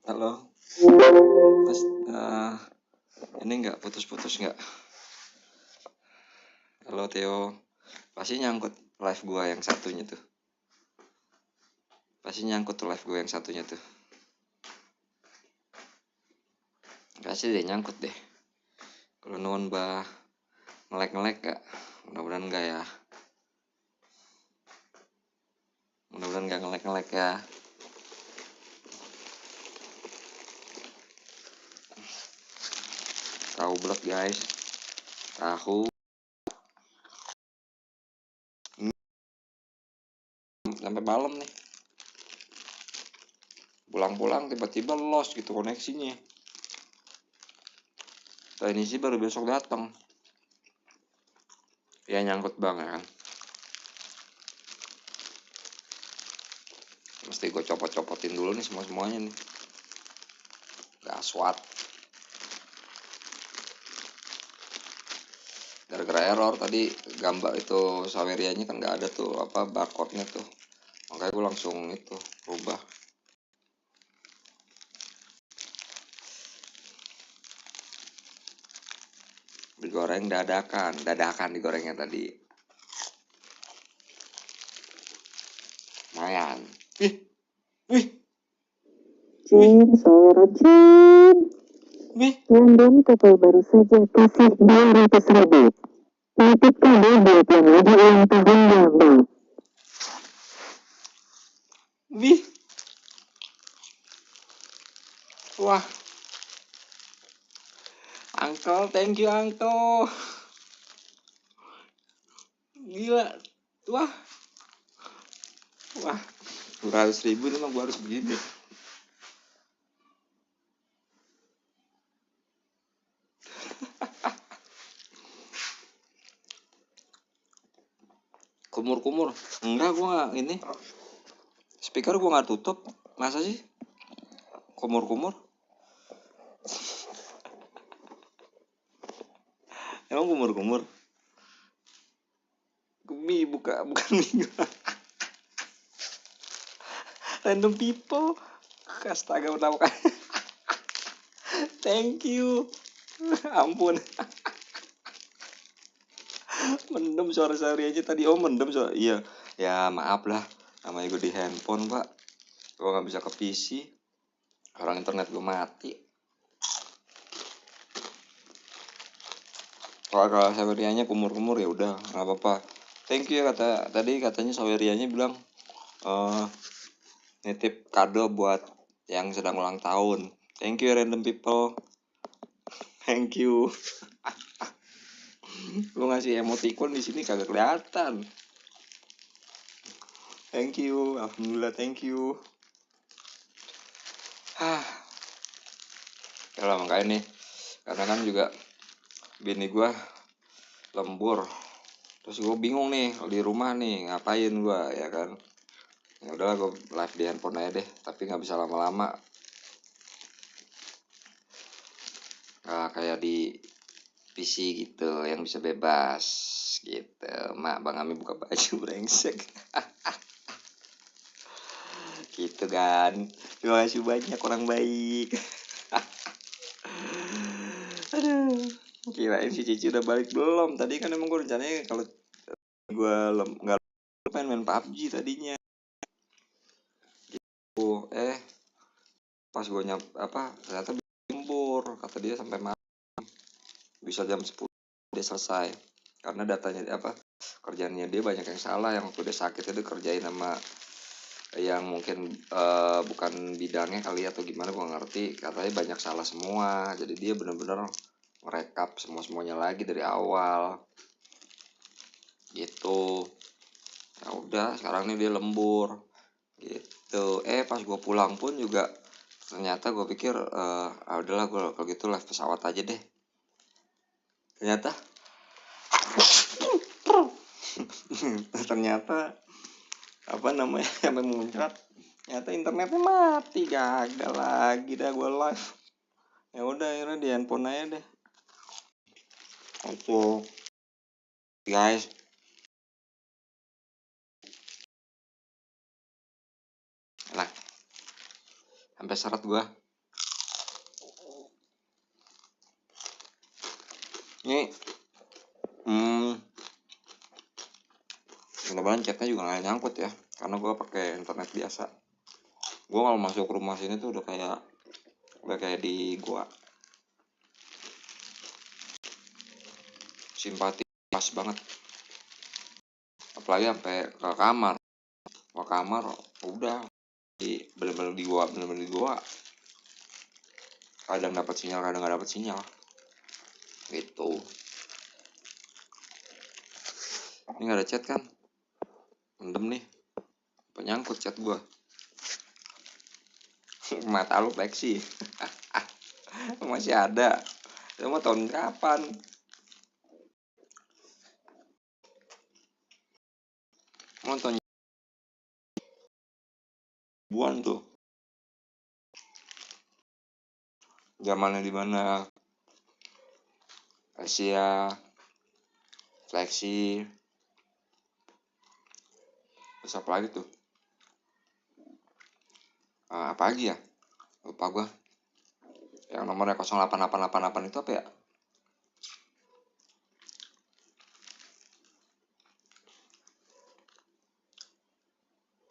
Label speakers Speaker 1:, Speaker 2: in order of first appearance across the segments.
Speaker 1: Halo, Mas. Ini nggak putus-putus nggak? Halo Theo, pasti nyangkut live gua yang satunya tuh. Pasti nyangkut tuh live gua yang satunya tuh. Pasti deh nyangkut deh. Kalau nuan bah ngelek gak? Mudah-mudahan enggak ya. Mudah-mudahan nggak ngelek ya. Tahu blok guys. Tahu. Sampai malam nih. Pulang-pulang tiba-tiba lost gitu koneksinya. Ini sih baru besok datang. Ya nyangkut banget kan. Mesti gue copot-copotin dulu nih semuanya nih. Gaswat. Gara-gara error tadi gambar itu Sawerianya kan nggak ada tuh apa barcode-nya tuh. Makanya gue langsung itu rubah. Digoreng dadakan digorengnya tadi. Lumayan. Wih.
Speaker 2: Cin, suara Cin. Random couple baru saja kasih 200.000. Titip kado buat yang lagi ulang tahun Bang.
Speaker 1: Wih. Wah. Uncle, thank you Uncle. Gila. Wah. 200.000 emang gue harus begini. Kumur enggak, gue nggak ini speaker gue nggak tutup. Masa sih kumur emang kumur bukan minggu. Random people. Astaga, pertama kali. Thank you. Ampun. Mendem suara Sari aja tadi. Oh mendem suara. Iya. Ya maaf lah. Namanya gue di handphone pak. Gue gak bisa ke PC. Orang internet gue mati. Kalau Sawerianya kumur ya udah nggak apa-apa. Thank you ya katanya Sawerianya bilang nitip kado buat yang sedang ulang tahun. Thank you random people. Thank you. Lu ngasih emoticon di sini kagak kelihatan. Thank you, alhamdulillah thank you. Ya lah makanya nih, karena kan juga bini gue lembur, terus gue bingung nih di rumah nih ngapain gue ya kan. Ya udahlah gue live di handphone aja deh, tapi nggak bisa lama-lama. Kayak di PC gitu yang bisa bebas gitu. Mak Bang Ami buka baju brengsek. Gitu kan. Terima kasih banyak orang baik. Aduh, kirain si Cici udah balik belum. Tadi kan emang gue rencananya kalau gue nggak pengen main PUBG tadinya. Gitu. Pas gue ternyata lembur. Kata dia sampai malam. Bisa jam 10 dia selesai. Karena datanya kerjaannya dia banyak yang salah. Yang waktu dia sakit itu kerjain sama yang mungkin bukan bidangnya kali atau gimana gue ngerti. Katanya banyak salah semua. Jadi dia bener-bener merekap semuanya lagi dari awal gitu. Ya udah sekarang nih dia lembur gitu. Pas gue pulang pun juga ternyata gue pikir udahlah gue kalau gitu live pesawat aja deh. Ternyata sampai muncrat ternyata internetnya mati, gagal lagi dah gue live. Ya udah akhirnya di handphone aja deh. Itu guys, lah sampai seret gue. Ini mudah-mudahan chatnya juga nggak nyangkut ya, karena gue pakai internet biasa. Gue kalau masuk rumah sini tuh udah kayak di gua. Simpati pas banget, apalagi sampai ke kamar udah bener-bener di gua, kadang dapat sinyal kadang nggak dapat sinyal gitu. Ini nggak ada chat kan, mendem nih, penyangkut chat gua. Mata lu fleksi. Masih ada, itu mah tahun kapan? Nonton buan tuh, zamannya di mana Asia fleksi, terus apa lagi tuh, apa lagi ya, lupa gua. Yang nomornya 08888 itu apa ya?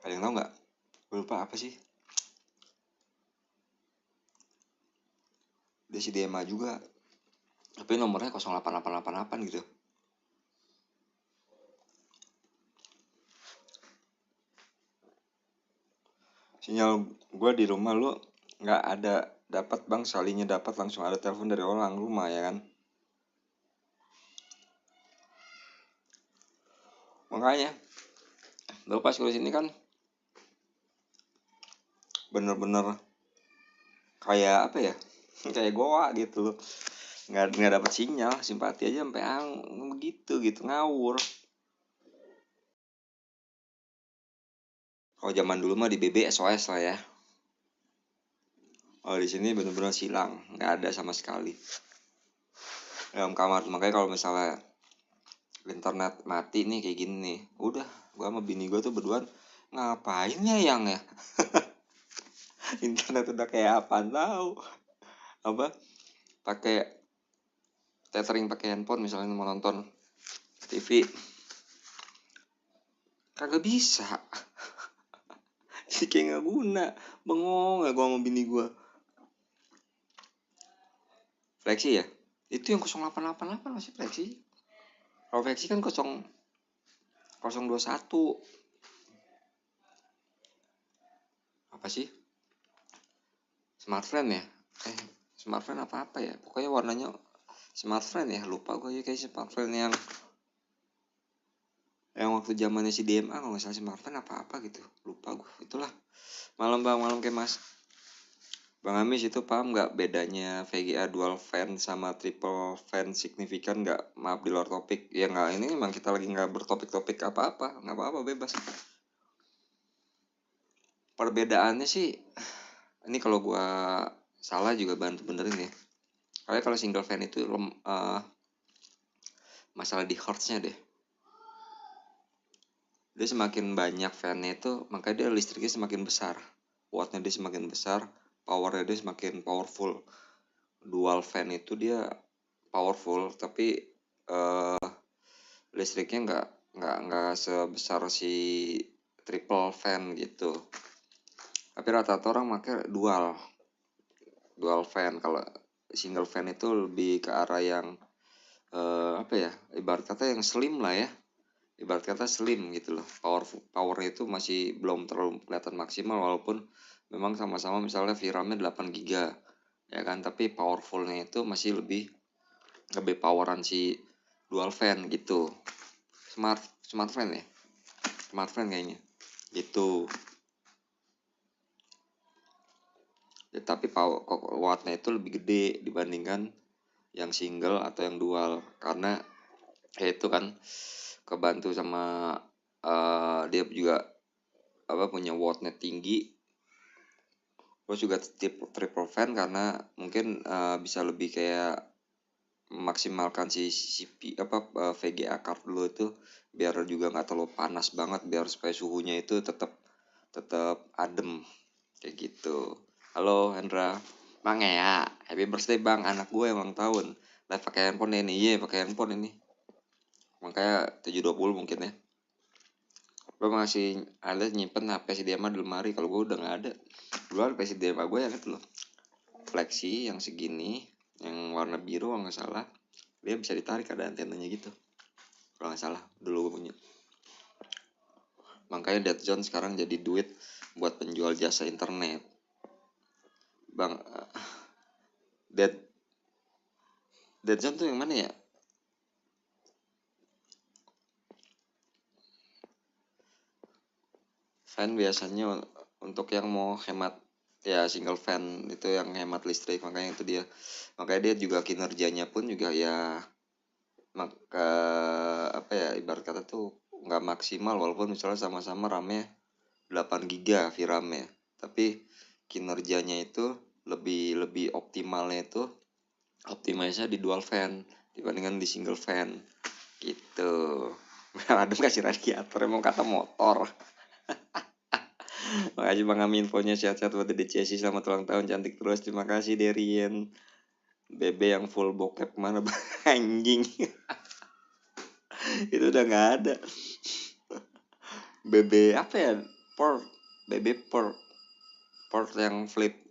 Speaker 1: Ada yang tahu nggak? Gue lupa apa sih. Dia si DMA juga, tapi nomornya 08888 gitu. Sinyal gue di rumah lu nggak ada dapat bang, salinya dapat langsung ada telepon dari orang rumah ya kan. Makanya lu pas ke sini kan bener-bener kayak apa ya, kayak goa gitu, nggak dapat sinyal, simpati aja sampai begitu gitu, ngawur. Kalau zaman dulu mah di BB SOS lah ya. Oh di sini bener-bener silang, nggak ada sama sekali dalam kamar. Makanya kalau misalnya internet mati nih kayak gini nih, udah gua sama bini gua tuh berdua ngapain ya yang ya. Internet udah kayak apaan tahu, apa pakai tethering pakai handphone misalnya mau nonton TV kagak bisa. Jadi kayak nggak guna, bengong ya gua sama bini gua. Fleksi ya, itu yang 0888 masih fleksi. Kalau fleksi kan 021 apa sih, smartphone ya, smartphone apa ya, pokoknya warnanya smartphone ya, lupa gue ya, kayak smartphone yang waktu zamannya si DMA kalau nggak salah, smartphone apa gitu, lupa gue. Itulah. Malam bang, malam ke mas. Bang Amis itu paham nggak bedanya VGA dual fan sama triple fan signifikan nggak? Maaf di luar topik ya. Nggak, ini emang kita lagi nggak bertopik-topik apa-apa, nggak apa-apa, bebas. Perbedaannya sih, ini kalau gua salah juga bantu benerin ya. Kayak kalau single fan itu masalah di hertznya deh. Dia semakin banyak fan-nya itu, maka dia listriknya semakin besar, wattnya dia semakin besar, powernya dia semakin powerful. Dual fan itu dia powerful, tapi listriknya nggak sebesar si triple fan gitu. Tapi rata-rata orang pakai dual fan. Kalau single fan itu lebih ke arah yang apa ya, ibarat kata yang slim lah ya, ibarat kata slim gitu loh. Powernya itu masih belum terlalu kelihatan maksimal, walaupun memang sama-sama misalnya VRAM-nya 8 GB ya kan, tapi powerfulnya itu masih lebih poweran si dual fan gitu. Smart fan ya, smart fan kayaknya gitu ya, tapi wattnya itu lebih gede dibandingkan yang single atau yang dual, karena ya itu kan kebantu sama dia juga punya wattnya tinggi. Terus juga triple fan karena mungkin bisa lebih kayak memaksimalkan si VGA card dulu itu, biar juga nggak terlalu panas banget, biar supaya suhunya itu tetap adem kayak gitu. Halo Hendra, Bang ya, happy birthday bang, anak gue ulang tahun. live pakai handphone ini. Iya, pakai handphone ini. Makanya 720 mungkin ya. Gue masih ada nyimpen HP si dia mah di lemari. Kalau gue udah nggak ada. Dulu ada si dia gue yang itu loh, Flexi yang segini, yang warna biru kalau nggak salah. Dia bisa ditarik, ada antenanya gitu kalau nggak salah. Dulu gue punya. Makanya Dead Zone sekarang jadi duit buat penjual jasa internet. Bang, Dead Zone tuh yang mana ya? Fan biasanya untuk yang mau hemat ya, single fan itu yang hemat listrik, makanya itu dia. Makanya dia juga kinerjanya pun juga ya maka apa ya, ibarat kata tuh nggak maksimal, walaupun misalnya sama-sama RAM-nya 8 GB VRAM-nya, tapi kinerjanya itu lebih optimalnya itu optimasinya di dual fan dibandingkan di single fan gitu. Adem kasih radiator emang kata motor. Makasih Bang Amin, infonya sehat-sehat buat Dede Cesi, selamat ulang tahun, cantik terus. Terima kasih Derien. Bebe yang full bokep mana Bang? Anjing. Itu udah nggak ada. Bebe apa ya? Bebe port yang flip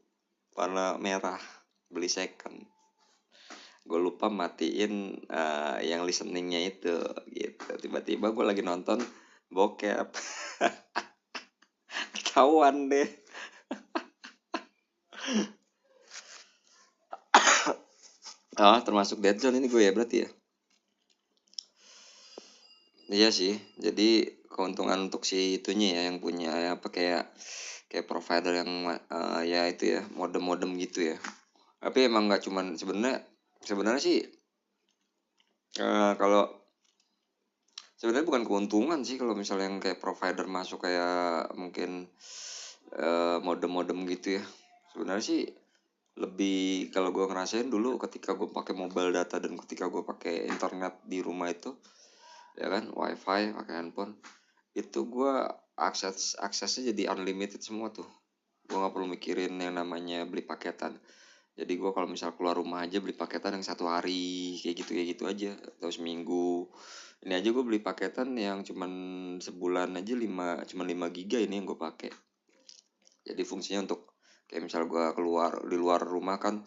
Speaker 1: warna merah, beli second. Gue lupa matiin yang listeningnya itu gitu. Tiba-tiba gue lagi nonton bokep. Ketahuan deh. Termasuk Dead Zone ini gue ya berarti ya. Iya sih, jadi keuntungan untuk si itunya ya, yang punya ya, apa kayak provider yang ya itu ya, modem gitu ya. Tapi emang nggak cuman, sebenarnya sih kalau sebenarnya bukan keuntungan sih kalau misalnya yang kayak provider masuk kayak mungkin modem gitu ya. Sebenarnya sih lebih, kalau gue ngerasain dulu ketika gue pakai mobile data dan ketika gue pakai internet di rumah itu ya kan, wifi pakai handphone, itu gue aksesnya jadi unlimited semua tuh. Gue nggak perlu mikirin yang namanya beli paketan. Jadi gue kalau misal keluar rumah aja beli paketan yang 1 hari kayak gitu aja, atau seminggu. Ini aja gue beli paketan yang cuman sebulan aja 5 giga ini yang gue pakai. Jadi fungsinya untuk kayak misal gue keluar di luar rumah kan,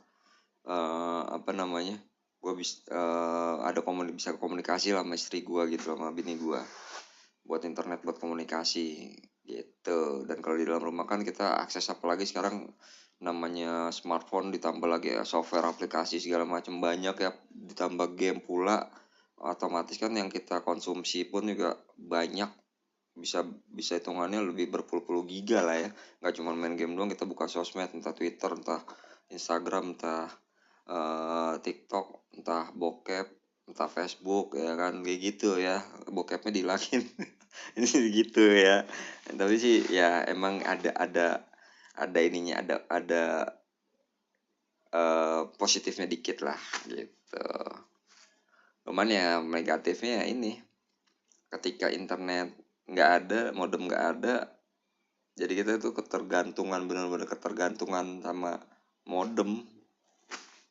Speaker 1: apa namanya, gue bisa komunikasi lah sama istri gue gitu, sama bini gue, buat internet, buat komunikasi gitu. Dan kalau di dalam rumah kan kita akses apalagi sekarang namanya smartphone, ditambah lagi ya software, aplikasi segala macam banyak ya, ditambah game pula, otomatis kan yang kita konsumsi pun juga banyak, bisa hitungannya lebih berpuluh-puluh giga lah ya. Nggak cuma main game doang, kita buka sosmed, entah Twitter, entah Instagram, entah TikTok, entah bokep, entah Facebook ya kan, kayak gitu ya. Bokepnya dihilangin. Ini gitu ya. Tapi sih ya emang ada ininya, ada positifnya dikit lah gitu. Cuman ya negatifnya ini, ketika internet nggak ada, modem nggak ada, jadi kita tuh benar-benar ketergantungan sama modem,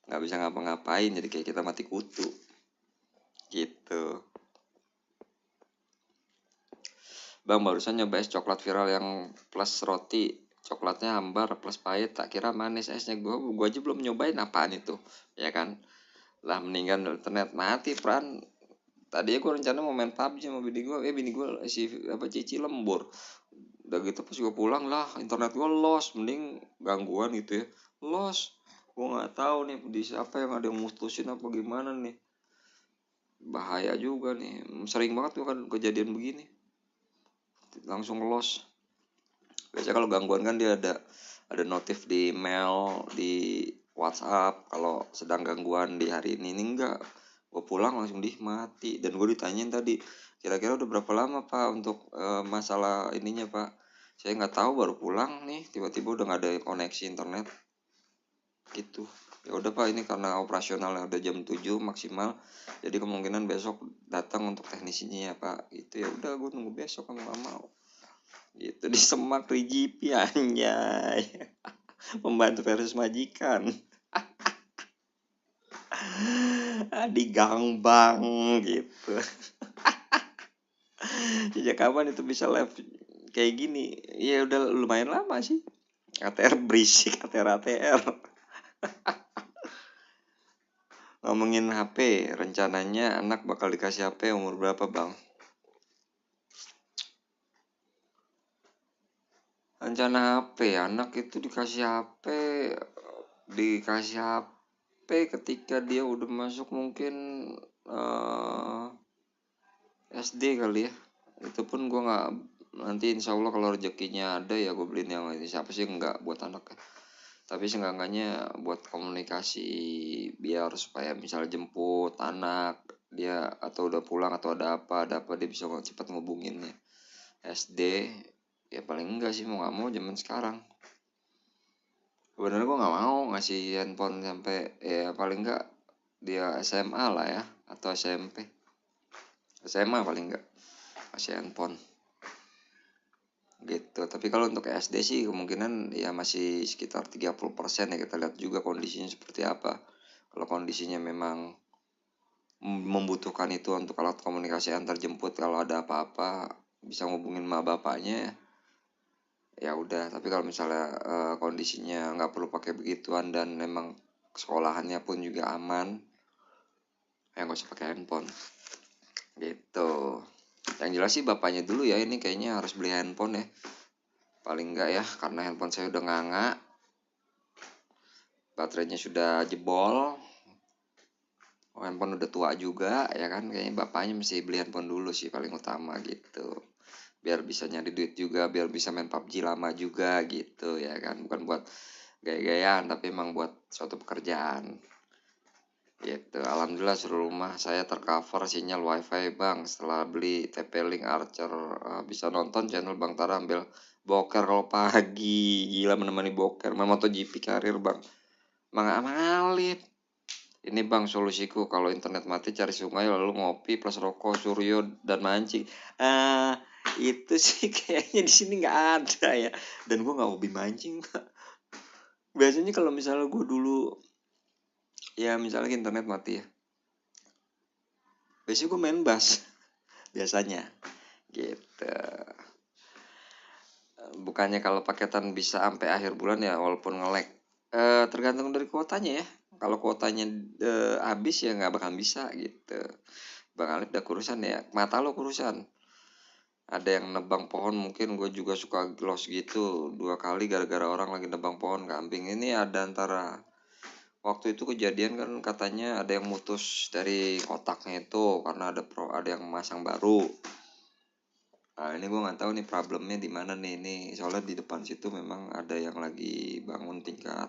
Speaker 1: nggak bisa ngapa-ngapain, jadi kayak kita mati kutu gitu. Bang, barusan nyoba es coklat viral yang plus roti, coklatnya hambar plus pahit, tak kira manis esnya. Gue aja belum nyobain apaan itu ya kan. Lah mendingan internet mati pran. Tadi gue rencana mau main PUBG sama bini gue si Cici lembur. Udah gitu pas gue pulang lah internet gue lost, mending gangguan gitu ya, lost. Gue nggak tahu nih di siapa yang ada yang mutusin apa gimana nih, bahaya juga nih. Sering banget tuh kan kejadian begini, langsung lost. Biasanya kalau gangguan kan dia ada notif di mail, di WhatsApp kalau sedang gangguan di hari ini enggak. Gue pulang langsung mati. Dan gue ditanyain tadi, kira-kira udah berapa lama Pak untuk masalah ininya Pak. Saya nggak tahu, baru pulang nih tiba-tiba udah nggak ada koneksi internet gitu. Ya udah Pak, ini karena operasionalnya udah jam 7 maksimal, jadi kemungkinan besok datang untuk teknisinya ya Pak gitu. Ya udah, gue nunggu besok, kamu nggak mau gitu. Di Semak 3GP anjay. Pembantu versus majikan. di gangbang gitu. Sejak kapan itu bisa live kayak gini? Ya udah lumayan lama sih. ATR berisik, ATR. Ngomongin HP, rencananya anak bakal dikasih HP umur berapa, Bang? Rencana HP, anak itu dikasih HP ketika dia udah masuk mungkin SD kali ya. Itu pun gue nggak, nanti insya Allah kalau rezekinya ada ya gue beliin yang ini. Siapa sih nggak buat anak ya, tapi seenggaknya buat komunikasi biar supaya misal jemput anak dia atau udah pulang atau ada apa dia bisa cepat ngubunginnya. SD ya paling enggak sih, mau nggak mau zaman sekarang sebenarnya gue nggak mau ngasih handphone sampai ya paling enggak dia SMA lah ya, atau SMP. SMA paling enggak kasih handphone gitu. Tapi kalau untuk SD sih kemungkinan ya masih sekitar 30% ya, kita lihat juga kondisinya seperti apa. Kalau kondisinya memang membutuhkan itu untuk alat komunikasi antar jemput, kalau ada apa-apa bisa ngubungin emak bapaknya ya udah. Tapi kalau misalnya kondisinya nggak perlu pakai begituan dan memang sekolahannya pun juga aman, ya nggak usah pakai handphone gitu. Yang jelas sih bapaknya dulu ya, ini kayaknya harus beli handphone ya paling enggak ya, karena handphone saya udah nganga, baterainya sudah jebol, handphone udah tua juga ya kan. Kayaknya bapaknya mesti beli handphone dulu sih paling utama gitu, biar bisa nyari duit juga, biar bisa main PUBG lama juga gitu ya kan. Bukan buat gaya-gayaan tapi emang buat suatu pekerjaan gitu. Alhamdulillah seluruh rumah saya tercover sinyal wifi, Bang. Setelah beli TP-Link Archer, bisa nonton channel Bang Tara ambil boker kalau pagi. Gila, menemani boker main MotoGP karir, Bang. Alip. Ini, Bang, solusiku kalau internet mati cari sungai lalu ngopi plus rokok suryo dan mancing. Itu sih kayaknya di sini nggak ada ya. Dan gue nggak hobi mancing. Biasanya kalau misalnya gue dulu ya misalnya internet mati ya, biasanya gue main bass biasanya gitu. Bukannya kalau paketan bisa sampai akhir bulan ya, walaupun nge-lag. Tergantung dari kuotanya ya. Kalau kuotanya habis ya nggak bakal bisa gitu. Bang Alif udah kurusan ya, mata lo kurusan. Ada yang nebang pohon, mungkin gue juga suka gloss gitu 2 kali gara-gara orang lagi nebang pohon kambing. Ini ada antara waktu itu kejadian kan, katanya ada yang mutus dari kotaknya itu karena ada yang masang baru. Nah ini gue nggak tahu nih problemnya di mana nih. Ini soalnya di depan situ memang ada yang lagi bangun tingkat.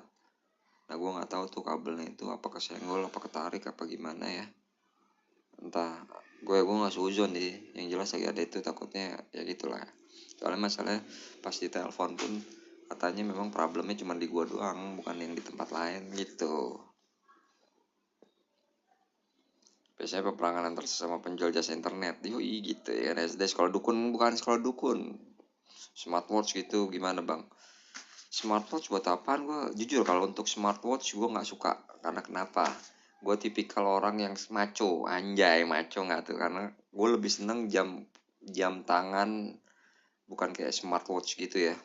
Speaker 1: Nah gue nggak tahu tuh kabelnya itu apa kesenggol apa ketarik apa gimana ya. Entah, gue nggak suzon sih. Yang jelas lagi ada itu, takutnya ya gitulah. Soalnya masalahnya pas di telepon pun katanya memang problemnya cuma di gue doang, bukan yang di tempat lain gitu. Biasanya peperangan antar sesama penjual jasa internet, yoi gitu ya. SD sekolah dukun, bukan sekolah dukun. Smartwatch gitu gimana, Bang? Smartwatch buat apaan? Gue jujur kalau untuk smartwatch gue nggak suka. Karena kenapa? Gue tipikal orang yang maco, anjay maco nggak tuh? Karena gue lebih seneng jam tangan, bukan kayak smartwatch gitu ya.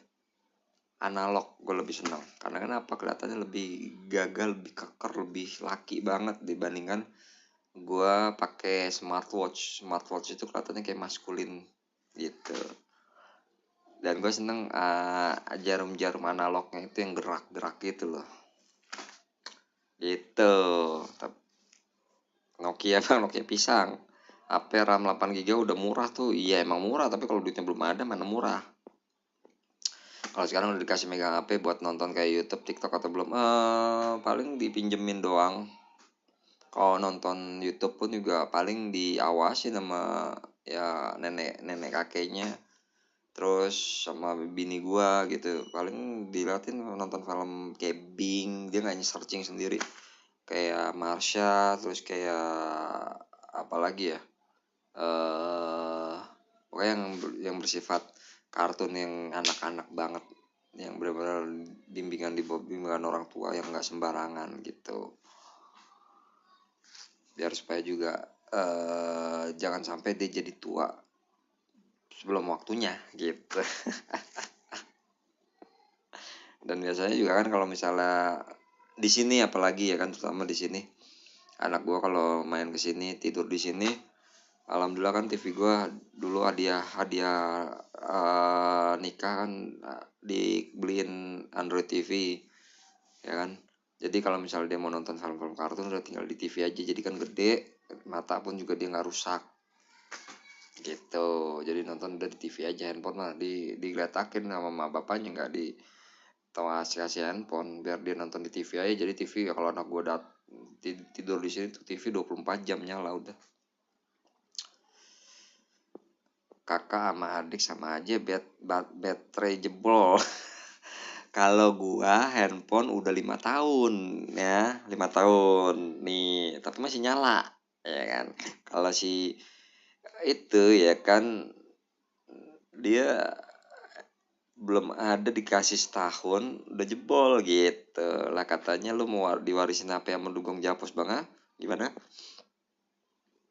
Speaker 1: Analog gue lebih seneng. Karena kenapa? Kelihatannya lebih gagal, lebih keker, lebih laki banget dibandingkan gue pakai smartwatch. Smartwatch itu kelihatannya kayak maskulin gitu. Dan gue seneng jarum-jarum analognya itu yang gerak-gerak gitu loh gitu. Nokia bang, Nokia pisang. HP RAM 8GB udah murah tuh. Iya emang murah, tapi kalau duitnya belum ada mana murah. Kalau sekarang udah dikasih megang HP buat nonton kayak YouTube, TikTok atau belum, paling dipinjemin doang. Kalau nonton YouTube pun juga paling diawasi sama ya nenek kakeknya, terus sama bini gua gitu. Paling diliatin nonton film kayak Bing, dia nggak searching sendiri. Kayak Marsha, terus kayak apa lagi ya? Pokoknya yang bersifat kartun yang anak-anak banget, yang benar-benar bimbingan orang tua yang nggak sembarangan gitu. biar supaya juga jangan sampai dia jadi tua sebelum waktunya gitu. Dan biasanya juga kan kalau misalnya di sini apalagi ya kan, terutama di sini anak gua kalau main ke sini tidur di sini, alhamdulillah kan TV gua dulu hadiah nikah kan, dibeliin Android TV ya kan. Jadi kalau misalnya dia mau nonton film-film kartun udah tinggal di TV aja, jadi kan gede, mata pun juga dia nggak rusak gitu. Jadi nonton udah di TV aja, handphone mah digeletakin sama mama bapaknya, nggak di kasih handphone, biar dia nonton di TV aja. Jadi TV ya kalau anak gue tidur di sini tuh TV 24 jam nyala udah. Kakak sama adik sama aja baterai jebol. Kalau gua handphone udah 5 tahun ya, 5 tahun nih, tapi masih nyala ya kan. Kalau si itu ya kan dia belum ada dikasih setahun udah jebol gitu lah. Katanya lu mau diwarisin HP sama dugong japos bang, gimana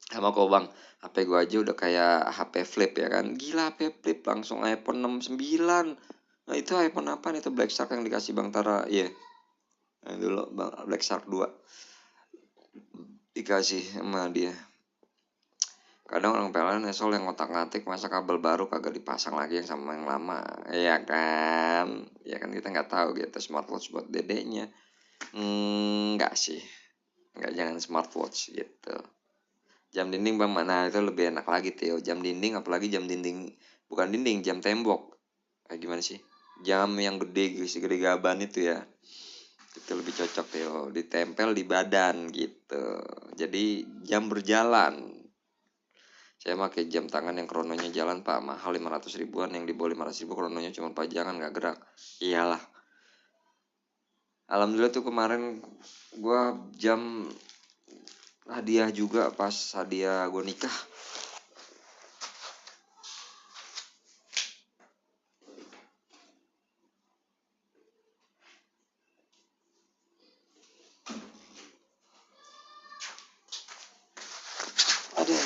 Speaker 1: sama kau bang? HP gua aja udah kayak HP flip ya kan, gila HP flip langsung iPhone 69. Nah itu iPhone apa nih? Itu Black Shark yang dikasih bang Tara, iya yang dulu bang Black Shark 2 dikasih sama dia. Kadang orang PLN esol yang ngotak-ngatik, masa kabel baru kagak dipasang lagi yang sama yang lama, ya kan kita nggak tahu gitu. Smartwatch buat dedeknya nggak sih, nggak, jangan smartwatch gitu. Jam dinding bang, mana itu lebih enak lagi Theo, jam dinding, apalagi jam dinding bukan dinding, jam tembok, kayak gimana sih, jam yang gede segede gaban itu ya, itu lebih cocok Theo, ditempel di badan gitu, jadi jam berjalan. Saya pakai jam tangan yang krononya jalan pak, mahal 500 ribuan, yang di bawah 500 ribu krononya cuma pajangan nggak gerak. Iyalah, alhamdulillah tuh kemarin gua jam hadiah juga pas hadiah gua nikah. Aduh,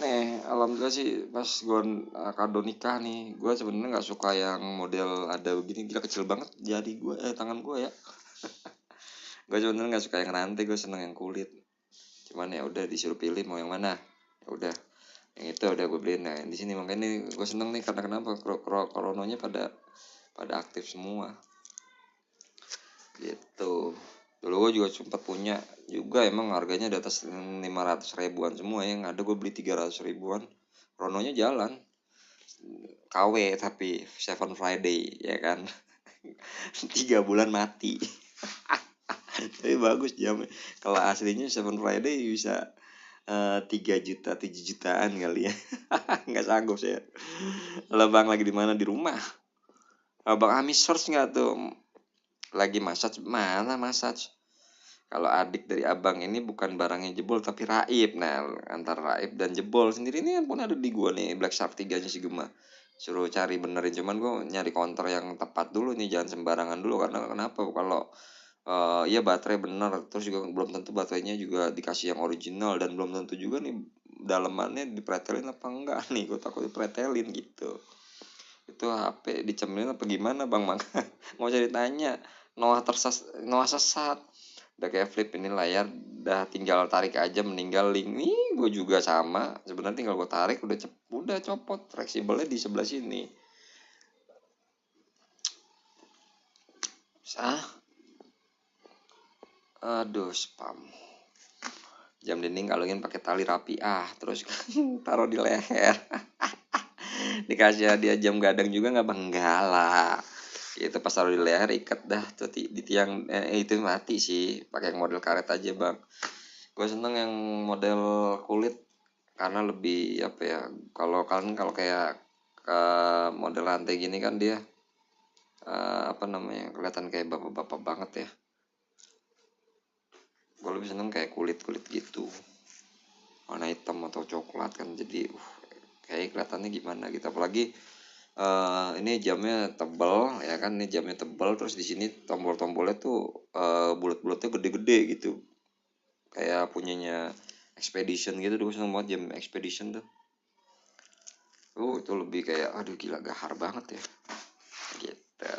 Speaker 1: nih alhamdulillah sih pas gue kado nikah nih, gue sebenarnya nggak suka yang model ada begini, gila kecil banget jari gue, tangan gue ya. Gue sebenarnya nggak suka yang rantai, gue seneng yang kulit. Cuman ya udah disuruh pilih mau yang mana, ya udah yang itu udah gue beliin. Nah di sini makanya nih gue seneng nih, karena kenapa, krononya pada aktif semua gitu. Dulu gue juga sempat punya juga, emang harganya di atas 500 ribuan semua, yang ada gue beli 300 ribuan, krononya jalan KW tapi Seven Friday ya kan. 3 bulan mati. Tapi bagus jamnya, kalau aslinya Seven Friday bisa 3 juta 7 jutaan kali ya. Nggak sanggup saya. Kalau bang lagi di mana, di rumah? Abang Amis search nggak tuh lagi massage, mana massage? Kalau adik dari abang ini bukan barangnya jebol tapi raib. Nah antara raib dan jebol sendiri ini pun ada di gua nih, Black Shark 3 nya si Gema. Suruh cari benerin, cuman gua nyari counter yang tepat dulu nih, jangan sembarangan dulu. Karena kenapa, kalau iya baterai bener, terus juga belum tentu baterainya juga dikasih yang original, dan belum tentu juga nih dalemannya dipretelin apa enggak nih, gua takut dipretelin gitu. Itu HP dicemilin apa gimana bang? Maka mau cari tanya, Noah sesat. Udah kayak flip ini layar, udah tinggal tarik aja meninggal link nih. Gue juga sama sebenarnya, tinggal gue tarik udah copot, fleksibelnya di sebelah sini. Aduh spam. Jam dinding kalungin pakai tali rapi terus taruh di leher. Dikasih hadiah jam gadang juga nggak bang? Enggak lah, itu pas taruh di leher ikat dah tuh di tiang, itu mati sih. Pakai yang model karet aja bang. Gue seneng yang model kulit karena lebih apa ya, kalau kayak model rantai gini kan dia apa namanya, kelihatan kayak bapak-bapak banget ya. Gue lebih seneng kayak kulit gitu, warna hitam atau coklat kan, jadi kayak kelihatannya gimana gitu. Apalagi ini jamnya tebal ya kan, ini jamnya tebal, terus di sini tombol-tombolnya tuh bulat-bulatnya gede-gede gitu, kayak punyanya Expedition gitu, gue seneng banget game Expedition tuh. Itu lebih kayak aduh gila gahar banget ya gitu.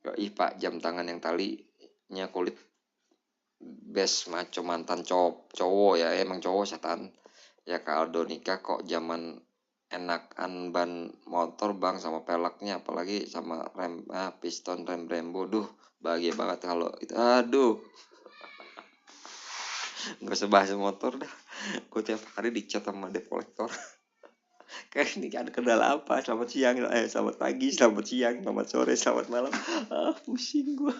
Speaker 1: Yoi pak, jam tangan yang talinya kulit best maco mantan cowok ya, emang cowok setan ya. Kalau nikah kok zaman enakan ban motor bang sama peleknya, apalagi sama rem piston rem Brembo, duh bahagia banget kalau itu. Aduh nggak usah bahas motor dah, gue tiap hari dicat sama debt collector. Kayak ini ada kendala apa, selamat siang, selamat pagi, selamat siang, selamat sore, selamat malam. Pusing gue.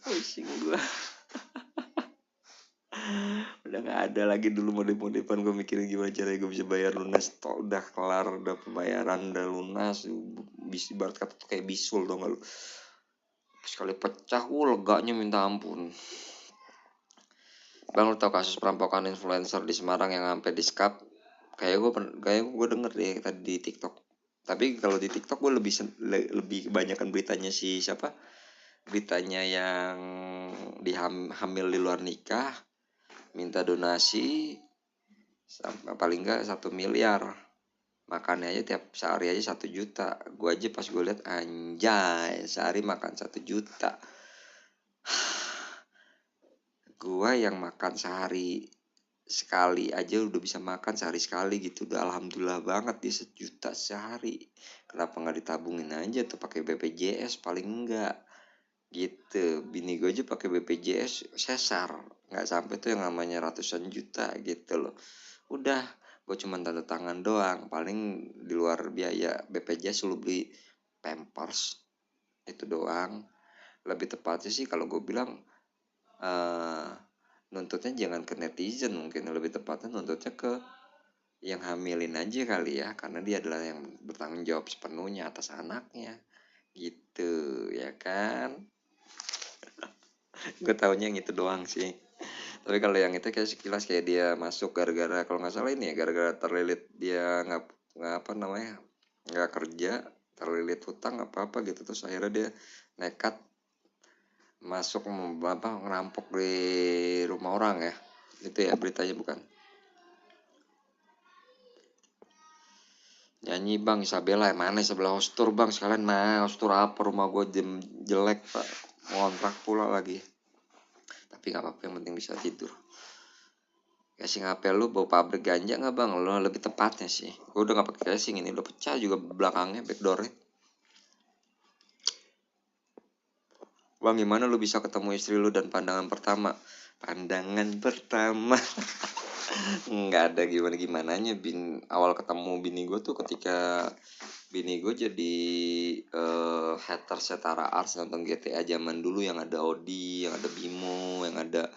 Speaker 1: Pusing gue. Udah gak ada lagi dulu modif-modifan, gue mikirin gimana caranya gue bisa bayar lunas. Udah kelar, udah pembayaran, udah lunas. Bisa ibarat kata tuh kayak bisul dong lu. Sekali pecah, leganya minta ampun. Bang, lu tau kasus perampokan influencer di Semarang yang sampai di skap? Kayak gue denger deh tadi di TikTok. Tapi kalau di TikTok gue lebih kebanyakan beritanya si siapa? Beritanya yang hamil di luar nikah, minta donasi paling enggak 1 miliar, makannya aja tiap sehari aja 1 juta. Gue aja pas gue lihat anjay, sehari makan 1 juta. Gue yang makan sehari sekali aja udah bisa makan sehari sekali gitu, udah alhamdulillah banget. Dia 1 juta sehari, kenapa nggak ditabungin aja tuh pakai BPJS paling enggak gitu. Bini gue aja pakai BPJS sesar, nggak sampai tuh yang namanya ratusan juta gitu loh. Udah gue cuma tanda tangan doang, paling di luar biaya BPJS lu beli Pampers itu doang. Lebih tepatnya sih kalau gue bilang nuntutnya jangan ke netizen, mungkin lebih tepatnya nuntutnya ke yang hamilin aja kali ya, karena dia adalah yang bertanggung jawab sepenuhnya atas anaknya gitu ya kan. Gue taunya yang itu doang sih. Tapi kalau yang itu kayak sekilas kayak dia masuk gara-gara, kalau nggak salah ini ya, gara-gara terlilit dia nggak apa namanya, nggak kerja, terlilit hutang apa gitu, terus akhirnya dia nekat masuk ngerampok di rumah orang ya. Itu ya beritanya bukan? Nyanyi bang, Isabella yang mana? Sebelah hostur bang sekalian. Nah hostur apa, rumah gue jelek pak, ngontrak pula lagi. Tapi nggak apa-apa, yang penting bisa tidur. Casing HP lu bau pabrik ganja nggak bang? Lu lebih tepatnya sih, gue udah nggak pakai casing, ini udah pecah juga belakangnya, backdoornya. Bang, gimana lu bisa ketemu istri lu dan pandangan pertama? Pandangan pertama. Nggak ada gimana-gimananya. Awal ketemu bini gue tuh ketika bini gue jadi hater Setara Ars, nonton GTA zaman dulu yang ada Audi, yang ada Bimo, yang ada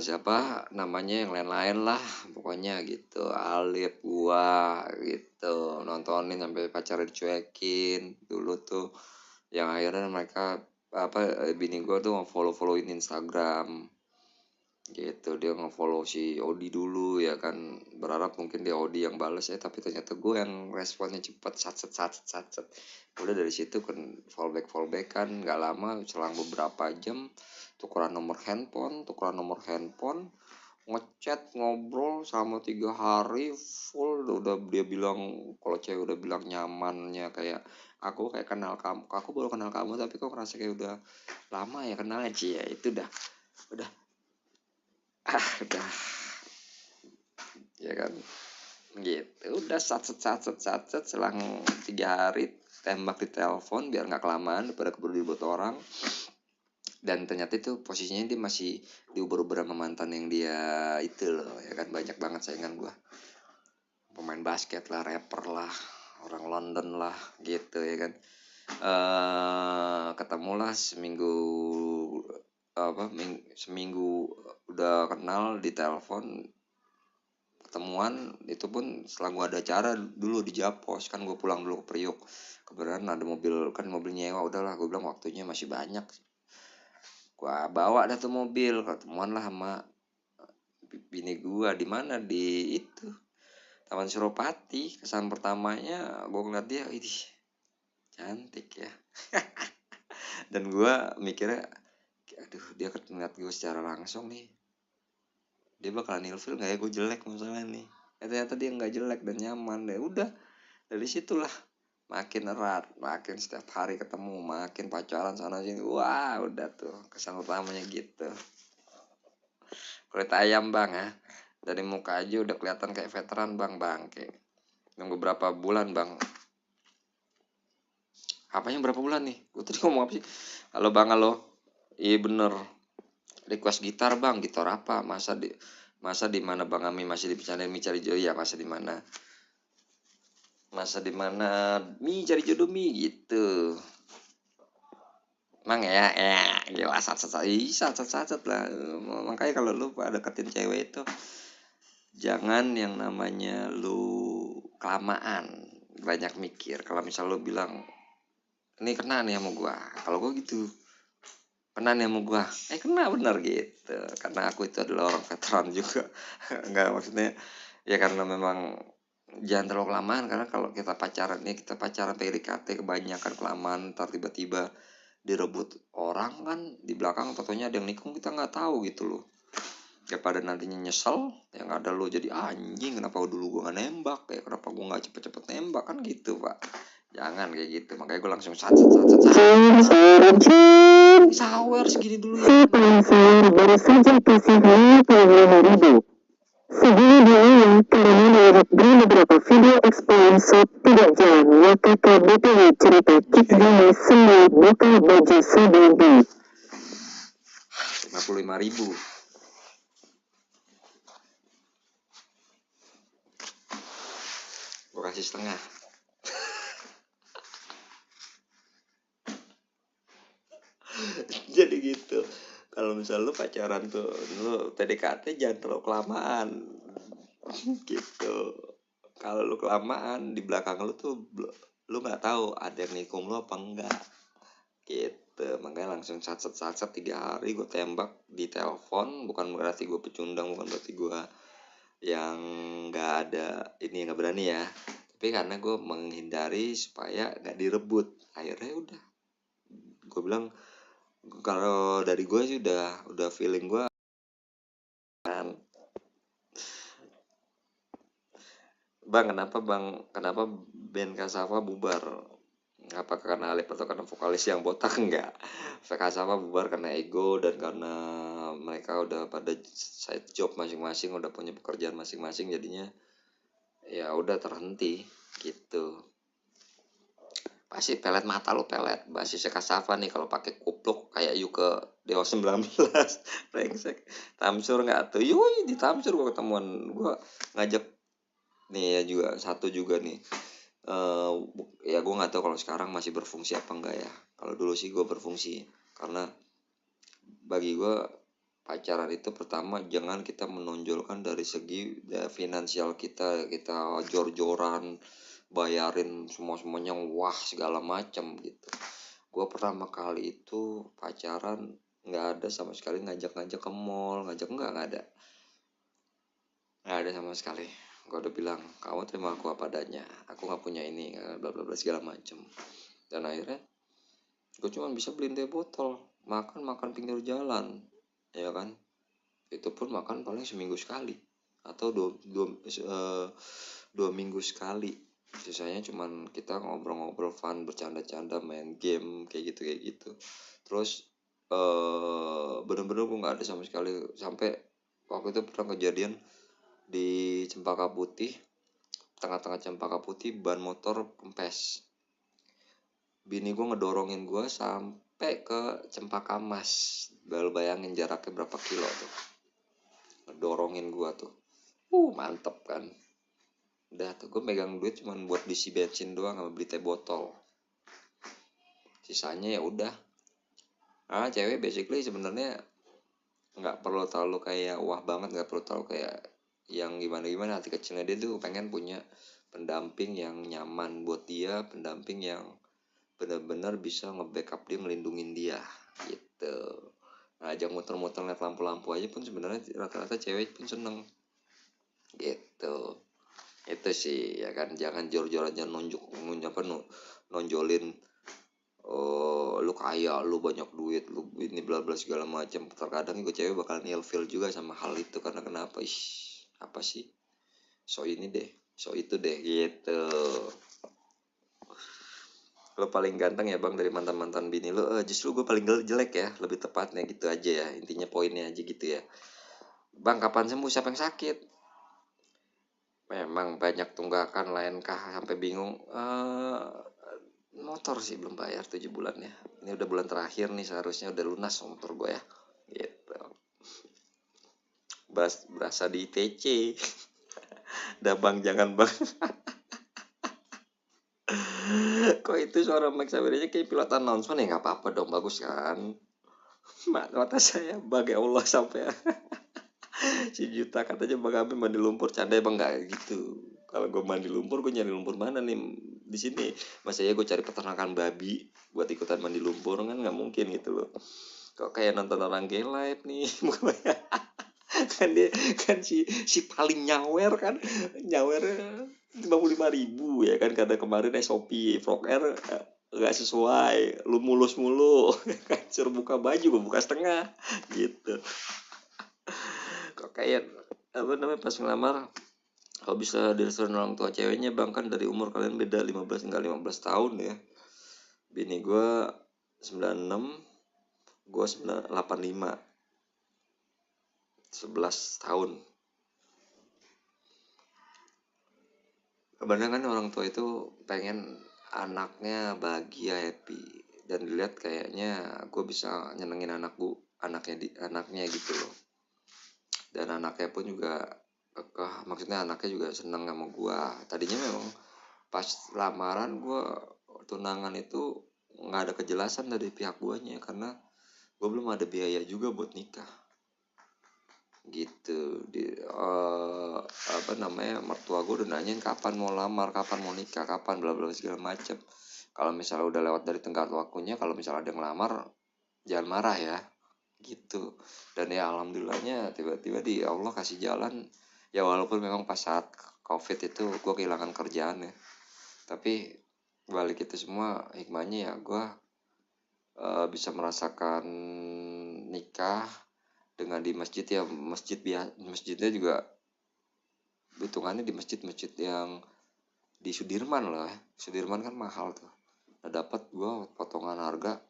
Speaker 1: siapa namanya yang lain-lain lah pokoknya gitu, Alif gua gitu, nontonin sampai pacarnya dicuekin dulu tuh, yang akhirnya mereka bini gua tuh nge-follow-followin Instagram gitu. Dia nge-follow si Odi dulu ya kan, berharap mungkin dia Odi yang bales ya, tapi ternyata gue yang responnya cepet, satset. Udah dari situ kan fallback kan, nggak lama selang beberapa jam tukeran nomor handphone, ngechat ngobrol sama 3 hari full. Udah dia bilang, kalau cewek udah bilang nyamannya kayak aku kayak kenal kamu, aku baru kenal kamu tapi kok ngerasa kayak udah lama ya kenalnya sih ya. Itu udah udah ya kan gitu. Udah satset selang 3 hari tembak di telepon biar nggak kelamaan daripada keburu dibuat orang. Dan ternyata itu posisinya dia masih diuber-uber sama mantan yang dia itu loh ya kan. Banyak banget saingan gue, pemain basket lah, rapper lah, orang London lah gitu ya kan. Ketemulah seminggu udah kenal di telepon, ketemuan itu pun setelah gue ada acara dulu di Japos kan. Gue pulang dulu ke Priuk, kebetulan ada mobil kan, mobil nyewa. Udahlah gue bilang waktunya masih banyak, gue bawa dah tuh mobil, ketemuan lah sama bini gue. Di mana? Di itu Taman Suropati. Kesan pertamanya gue ngeliat dia, idih cantik ya. Dan gue mikirnya aduh dia ngeliat gue secara langsung nih, dia bakalan ilfil nggak ya gue jelek misalnya nih. Ternyata dia nggak jelek dan nyaman. Ya udah, dari situlah makin erat, makin setiap hari ketemu, makin pacaran sana sini. Wah udah tuh kesan utamanya gitu. Kulit ayam bang ya, dari muka aja udah kelihatan kayak veteran bang kayak yang beberapa bulan bang. Apanya berapa bulan nih? Gue tadi ngomong apa sih? Halo bang, halo. Iya bener. Request gitar bang, gitar apa? Masa di mana bang Ami masih dibicarain Mi cari jodoh ya? Masa di mana Mi cari jodoh Mi gitu. Emang ya gila sat lah. Makanya kalau lu deketin cewek itu jangan yang namanya lu kelamaan banyak mikir. Kalau misal lu bilang ini kena nih sama gua, kalau gua gitu kena nih sama gua, kena bener gitu, karena aku itu adalah orang veteran juga. Enggak, maksudnya ya karena memang jangan terlalu kelamaan, karena kalau kita pacaran PDKT kebanyakan kelamaan, ntar tiba-tiba direbut orang kan di belakang, tentunya ada yang nikung, kita nggak tahu gitu loh. Daripada nantinya nyesel, yang ada lo jadi anjing, kenapa dulu gua nggak nembak, kenapa gua nggak cepet-cepet nembak, kan gitu pak. Jangan kayak gitu, makanya gue langsung sawer segini dulu ya.
Speaker 2: Sawer baru saja kasih 55.000. Segini dulu ya, karena melihat dari beberapa video exposure tidak jalan ya kakak BTW cerita Kit Gini semua buka baju sebabi
Speaker 1: 55.000. Gue kasih setengah. Jadi gitu, kalau misal lu pacaran tuh lu PDKT jangan terlalu kelamaan gitu. Kalau lu kelamaan di belakang lu tuh lu nggak tahu ada yang nikung lu apa enggak gitu. Makanya langsung sat 3 hari gue tembak di telepon. Bukan berarti gue pecundang, bukan berarti gue yang nggak ada ini, nggak berani ya, tapi karena gue menghindari supaya nggak direbut. Akhirnya udah gue bilang, kalau dari gue sih udah feeling gue kan, bang kenapa band Kasava bubar? Apa karena Alip atau karena vokalis yang botak? Enggak, Kasava bubar karena ego dan karena mereka udah pada side job masing-masing, udah punya pekerjaan masing-masing, jadinya ya udah terhenti gitu. Pasti pelet mata lo, pelet basisnya Kasava nih kalau pakai kupluk kayak Yuke Dewa 19. Brengsek. Tamsur nggak tuh? Yoi, di Tamsur gue ketemuan. Gue ngajak nih ya juga satu juga nih. Ya gue nggak tahu kalau sekarang masih berfungsi apa enggak ya. Kalau dulu sih gue berfungsi, karena bagi gue pacaran itu pertama jangan kita menonjolkan dari segi finansial kita jor-joran bayarin semuanya wah segala macam gitu. Gue pertama kali itu pacaran nggak ada sama sekali ngajak ke mall, nggak ada sama sekali. Gue udah bilang kamu terima aku apa adanya, aku nggak punya ini bla bla bla segala macam. Dan akhirnya gue cuma bisa beliin teh botol, makan pinggir jalan ya kan. Itu pun makan paling seminggu sekali atau dua minggu sekali. Sisanya cuman kita ngobrol-ngobrol fun, bercanda-canda, main game kayak gitu. Terus bener-bener gue nggak ada sama sekali. Sampai waktu itu pernah kejadian di Cempaka Putih, tengah-tengah Cempaka Putih ban motor kempes. Bini gue ngedorongin gue sampai ke Cempaka Mas. Bayangin jaraknya berapa kilo tuh. Ngedorongin gue tuh. Mantep kan. Udah tuh gue megang duit cuman buat diisi bensin doang sama beli teh botol. Sisanya ya udah. Cewek basically sebenarnya nggak perlu terlalu kayak wah banget, nggak perlu terlalu kayak yang gimana. Hati kecilnya dia tuh pengen punya pendamping yang nyaman buat dia, pendamping yang benar-benar bisa nge-backup dia, ngelindungin dia gitu. Ajak muter-muter liat lampu-lampu aja pun sebenarnya rata-rata cewek pun seneng gitu. Itu sih ya kan, jangan jor-joran, jangan nonjolin oh lu kaya, lu banyak duit, lu ini bla bla segala macam. Terkadang gue cewek bakalan ilfil juga sama hal itu, karena kenapa? Apa sih? So ini deh, so itu deh gitu. Lo paling ganteng ya bang dari mantan bini lo? Justru gue paling jelek ya, lebih tepatnya gitu aja ya. Intinya poinnya aja gitu ya. Bang, kapan sembuh? Siapa yang sakit? Memang banyak tunggakan lain kah sampai bingung. Motor sih belum bayar 7 bulan ya. Ini udah bulan terakhir nih, seharusnya udah lunas motor gue ya. Gitu. Berasa di ITC. Dah bang, jangan bang. Kok itu suara Max Sawernya kayak pilot announcement ya? Nggak apa-apa dong, bagus kan. Mata saya bang, ya Allah, sampai si Juta katanya bang Abi mandi lumpur. Canda ya bang, nggak gitu. Kalau gue mandi lumpur, gue nyari lumpur mana nih di sini? Masa ya gue cari peternakan babi buat ikutan mandi lumpur, kan nggak mungkin gitu loh. Kok kayak nonton orang gay live nih. Kan dia kan si paling nyawer kan, nyawernya 55.000 ya kan, karena kemarin Shopee Frog Air nggak sesuai, lu mulus mulu kan, suruh buka baju gue buka setengah gitu. Kok kayak apa namanya, pas ngelamar, kalau bisa direstuin orang tua ceweknya bang, kan dari umur kalian beda 15 tahun ya. Bini gue 96, gue 85, 11 tahun. Kebanyakan orang tua itu pengen anaknya bahagia, happy, dan dilihat kayaknya gue bisa nyenengin anaknya gitu loh. Dan anaknya pun juga maksudnya anaknya juga seneng sama gue. Tadinya memang pas lamaran gue tunangan itu nggak ada kejelasan dari pihak guanya, karena gue belum ada biaya juga buat nikah gitu. Apa namanya, mertua gue udah nanyain kapan mau lamar, kapan mau nikah, kapan bla bla segala macem. Kalau misalnya udah lewat dari tenggat waktunya, kalau misalnya ada yang ngelamar, jangan marah ya gitu. Dan ya alhamdulillahnya tiba-tiba di Allah kasih jalan ya, walaupun memang pas saat COVID itu gue kehilangan kerjaan ya, tapi balik itu semua hikmahnya ya gue bisa merasakan nikah dengan di masjid ya, masjidnya juga hitungannya di masjid yang di Sudirman lah. Sudirman kan mahal tuh. Nah, dapat gue potongan harga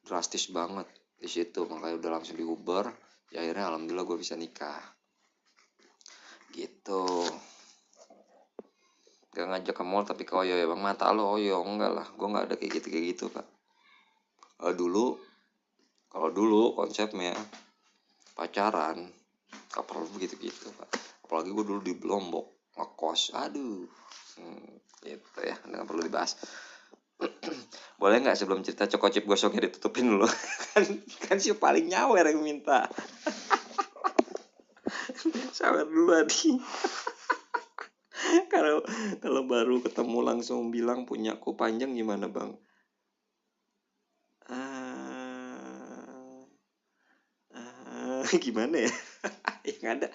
Speaker 1: drastis banget di situ, makanya udah langsung diuber. Ya akhirnya alhamdulillah gue bisa nikah gitu. Gak ngajak ke mall tapi ke Oyo ya bang. Mata lo Oyo, enggak lah, gue nggak ada kayak gitu pak. Kalau dulu konsepnya pacaran gak perlu begitu pak. Apalagi gue dulu di Lombok ngekos, aduh, gitu ya, nggak perlu dibahas. Boleh nggak sebelum cerita cokocip gosoknya ditutupin dulu? kan si paling nyawer yang minta. Sawer dulu adi. kalau baru ketemu langsung bilang punyaku panjang gimana bang? Gimana ya? Yang ada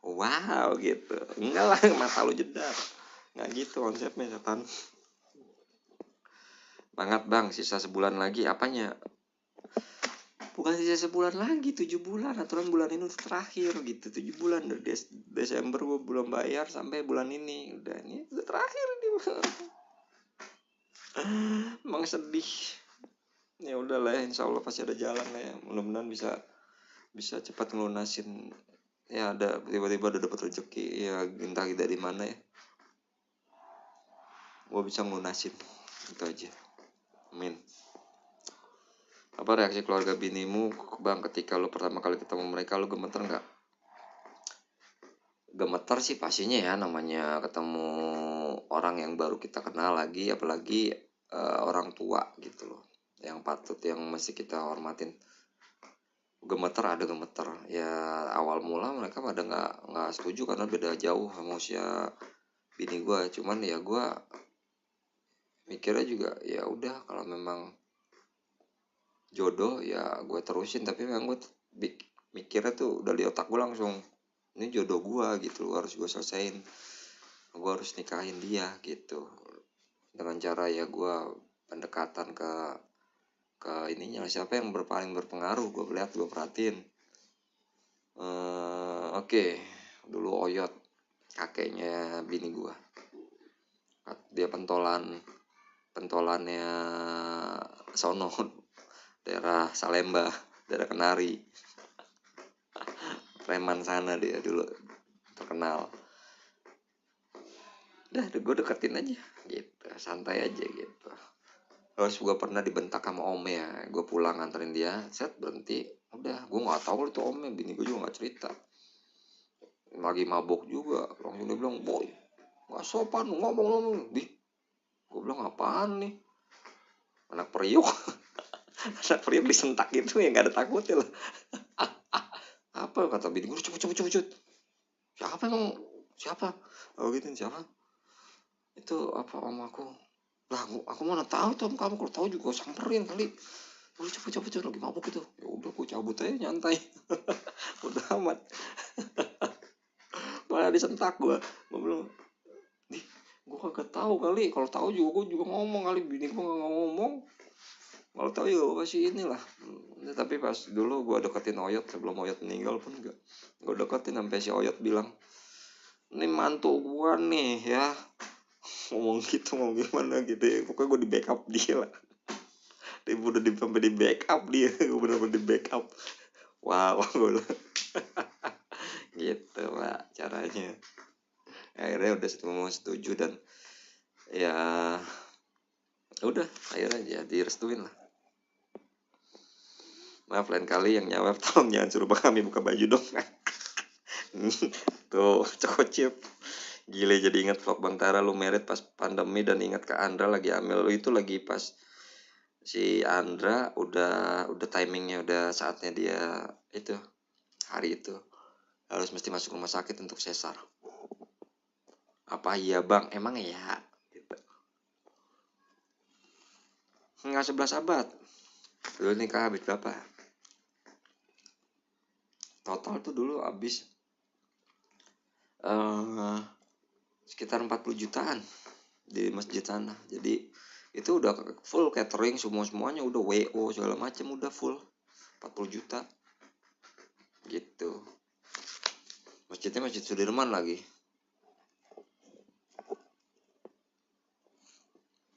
Speaker 1: wow gitu. Enggak lah, mata lu jedar. Nggak gitu konsepnya, setan. Banget bang, sisa sebulan lagi. Apanya? Bukan sisa sebulan lagi, 7 bulan. Aturan bulan ini udah terakhir gitu. 7 bulan dari Desember gue belum bayar sampai bulan ini. Udah, ini udah terakhir nih. Emang sedih. Ya udahlah, insya Allah pasti ada jalan lah ya. Mudah-mudahan bisa cepat ngelunasin. Ya ada tiba-tiba udah dapat rezeki ya, entah dari mana ya. Gue bisa ngelunasin. Itu aja. Amin. Apa reaksi keluarga binimu bang ketika lu pertama kali ketemu mereka? Lu gemeter nggak? Gemeter sih pastinya ya, namanya ketemu orang yang baru kita kenal lagi, apalagi orang tua gitu loh, yang mesti kita hormatin. Ada gemeter ya. Awal mula mereka pada nggak setuju karena beda jauh sama usia bini gue. Cuman ya gue mikirnya juga ya udah, kalau memang jodoh ya gue terusin. Tapi memang gue mikirnya tuh udah di otak gue langsung, ini jodoh gue gitu, harus gue selesain, gue harus nikahin dia gitu. Dengan cara ya gue pendekatan ke ke ininya, siapa yang paling berpengaruh. Gue perhatiin. Oke, dulu Oyot, kakeknya bini gue, dia pentolannya sono, daerah Salemba, daerah Kenari, preman sana dia dulu terkenal. Udah gue deketin aja gitu, santai aja gitu. Terus gue pernah dibentak sama omnya, gue pulang nganterin dia, set berhenti. Udah, gue nggak tahu itu omnya, bini gue juga nggak cerita. Lagi mabok juga, langsung dia bilang, boy, nggak sopan ngomong. Gue bilang, apaan nih? Anak periuk. Anak periuk disentak gitu ya, nggak ada takutnya lah. Apa kata bini gue, cut. Siapa emang? Siapa? Oh gitu, siapa? Itu apa om aku? Lah aku mana tahu tuh om kamu, kalau tahu juga samperin kali. Udah cepet lagi mabuk itu. Ya udah gue cabut aja nyantai. Udah amat. Malah disentak gue bilang, nih gue kagak tahu kali, kalau tahu juga gue juga ngomong kali, bini gue nggak ngomong, kalau tahu ya gue pasti inilah. Tapi pas dulu gue deketin Oyot sebelum Oyot meninggal pun gue deketin sampai si Oyot bilang, ini mantu gue nih ya, ngomong gitu, ngomong gimana gitu ya, pokoknya gue di backup dia lah. Dia udah sampai di backup dia, gue bener-bener di backup. Wow, gue gitu pak caranya. Akhirnya udah semua setuju dan ya udah akhirnya ya direstuin lah. Maaf lain kali yang nyawer tolong jangan suruh kami buka baju dong. Tuh Cokocip gile, jadi ingat vlog Bang Tara lu merit pas pandemi, dan ingat ke Andra lagi hamil. Lu itu lagi pas si Andra udah timingnya, udah saatnya dia itu hari itu harus mesti masuk rumah sakit untuk sesar. Apa iya bang? Emang ya gitu. Nggak 11 abad. Dulu nikah habis berapa? Total tuh dulu habis sekitar 40 jutaan di masjid sana. Jadi itu udah full catering, semuanya udah WO segala macam udah full 40 juta gitu. Masjidnya Masjid Sudirman lagi.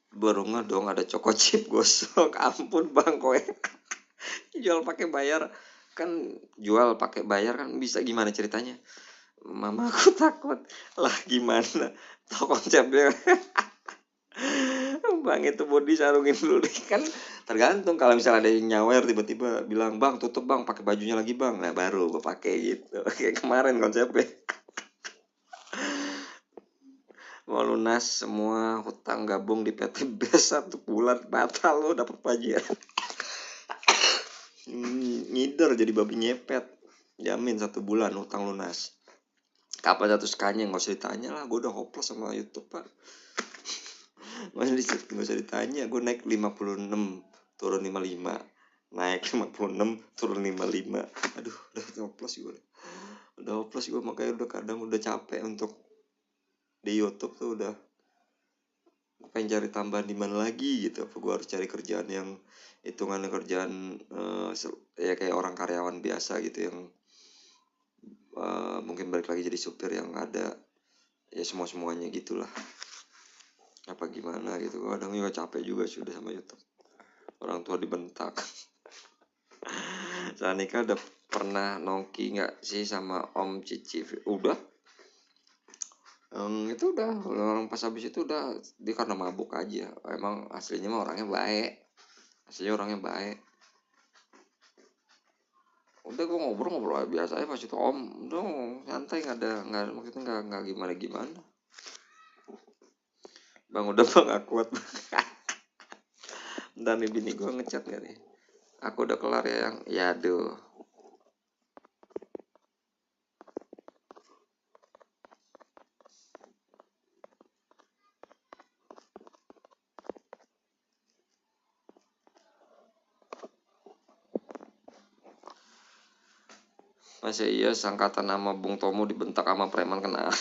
Speaker 1: Baru dong ada Cokocip gosok. Ampun bang kowe. Jual pakai bayar kan, bisa gimana ceritanya? Mama aku takut lah, gimana tau konsepnya. Bang itu body sarungin dulu deh, kan tergantung. Kalau misalnya ada yang nyawer tiba-tiba bilang bang tutup bang, pakai bajunya lagi bang, nah baru gue pakai gitu. Kayak kemarin konsepnya. Mau lunas semua hutang gabung di PT BES 1 bulan batal lo dapet pajak. Ngider jadi babi ngepet, jamin 1 bulan hutang lunas. Kapan 100 kanya nggak usah ditanya lah, gue udah hopeless sama YouTube pak. Nggak usah ditanya, gue naik 56 turun 55, naik 56 turun 55. Aduh udah hopeless gue, makanya udah kadang udah capek untuk di YouTube tuh. Udah pengen cari tambahan di mana lagi gitu, apa gue harus cari kerjaan yang hitungannya kerjaan ya kayak orang karyawan biasa gitu, yang mungkin balik lagi jadi supir yang ada ya semuanya gitulah, apa gimana gitu. Kadang juga capek juga sudah sama YouTube, orang tua dibentak. Saat nikah udah pernah nongki nggak sih sama Om Cici? Udah. Itu udah orang pas habis itu udah, dia karena mabuk aja. Emang aslinya mah orangnya baik. Udah gue ngobrol biasa aja pas itu om, udah santai, nggak maksudnya nggak gimana. Bang udah bang gak kuat. Bentar nih bini gue ngechat nggak nih? Aku udah kelar ya yang, ya aduh. Masa iya sangkatan nama Bung Tomo dibentak sama preman kena.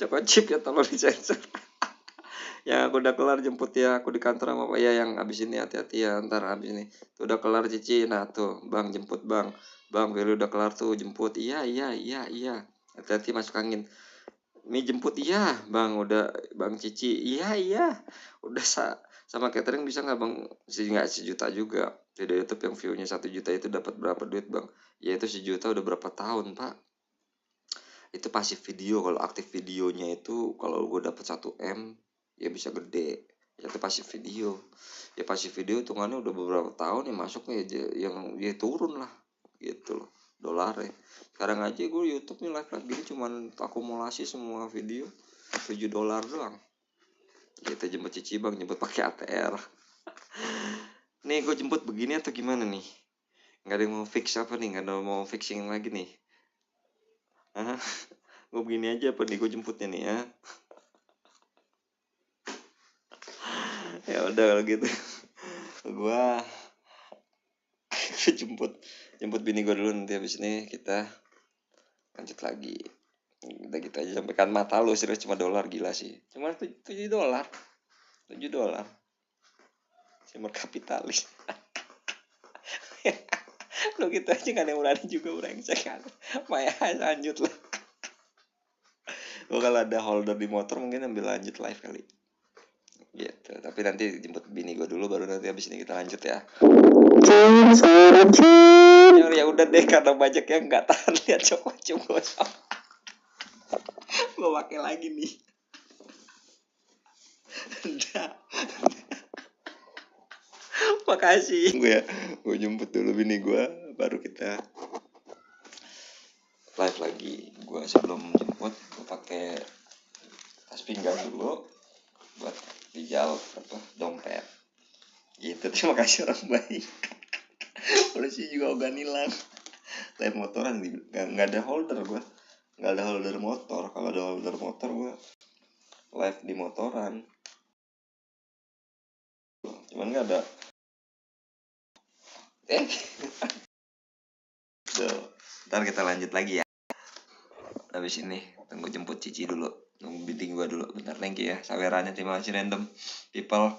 Speaker 1: Cokocip ya tolong disensor. Ya aku udah kelar jemput ya, aku di kantor sama Pak ya, yang abis ini hati-hati ya, ntar abis ini tuh udah kelar Cici. Nah tuh Bang jemput Bang, Feli udah kelar tuh jemput. Iya hati-hati masuk angin. Mi jemput iya Bang, udah Bang Cici iya udah sama catering bisa nggak Bang, nggak sejuta juga. Video YouTube yang view-nya 1 juta itu dapat berapa duit Bang? Ya itu 1 juta udah berapa tahun Pak. Itu pasif video. Kalau aktif videonya itu kalau gue dapat 1 M ya bisa gede. Itu pasif video. Ya pasif video hitungannya udah beberapa tahun ya masuknya yang dia turun lah gitu loh dolar ya. Sekarang aja gue YouTube nih live gini cuman akumulasi semua video $7 doang. Kita jemput Cici Bang, jemput pakai ATR. Nih gue jemput begini atau gimana nih? Nggak ada yang mau fix apa nih? Nggak ada yang mau fixing lagi nih? Hah? Gue begini aja apa nih gue jemputnya nih ya? Ya udah kalau gitu. Gue jemput bini gue dulu, nanti habis ini kita lanjut lagi. Udah gitu aja, sampaikan mata lu serius cuma dolar, gila sih. Cuma $7. $7. Simmer kapitalis. Lo gitu aja gak ada yang berani juga brengsek kan. Maya lanjut lah. Gue kalau ada holder di motor mungkin ambil lanjut live kali. Gitu. Tapi nanti jemput bini gue dulu baru nanti habis ini kita lanjut ya. Ya udah deh, karena banyak yang nggak tahan lihat cowok gue pakai lagi nih. Udah. Makasih. Gue jemput dulu bini gue baru kita live lagi. Gue sebelum jemput gue pakai tas pinggang dulu buat dijal dompet. Gitu. Terima kasih orang baik. Polisi juga udah nilang. Live motoran nggak ada holder gue. Nggak ada holder motor. Kalau ada holder motor gue live di motoran. Cuman nggak ada. Ntar kita lanjut lagi ya. Habis ini tunggu jemput Cici dulu, nunggu bidding gua dulu. Bentar, thank you ya sawerannya, terima kasih random people,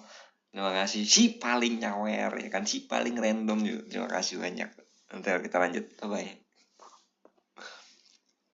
Speaker 1: terima kasih si paling nyawer ya kan, si paling random juga, terima kasih banyak. Nanti kita lanjut, bye bye.